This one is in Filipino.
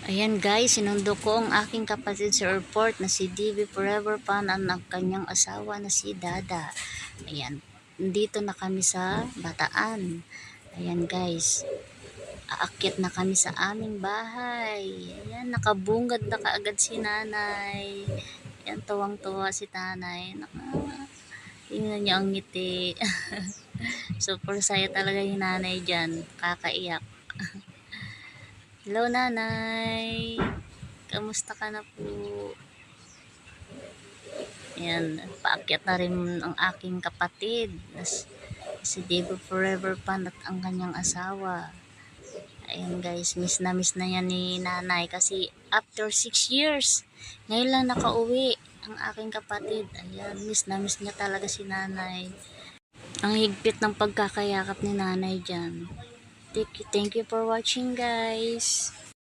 Ayan guys, sinundo ko ang aking kapatid sa airport na si DB Forever Pan at ang kanyang asawa na si Dada. Ayan, dito na kami sa Bataan. Ayan guys, aakyat na kami sa aming bahay. Ayan, nakabungad na kaagad si nanay. Ayan, tuwang-tuwa si nanay. Tingnan niyo ang ngiti. Super saya talaga yung nanay dyan. Kakaiyak. Hello nanay. Kamusta ka na po? Ayan, paakyat na rin ang aking kapatid. Si Diego Forever Pan at ang kanyang asawa. Ayan guys, miss na yan ni nanay kasi after 6 years, ngayon lang nakauwi ang aking kapatid. Ayan, miss na miss niya talaga si nanay. Ang higpit ng pagkakayakap ni nanay dyan. Thank you for watching guys.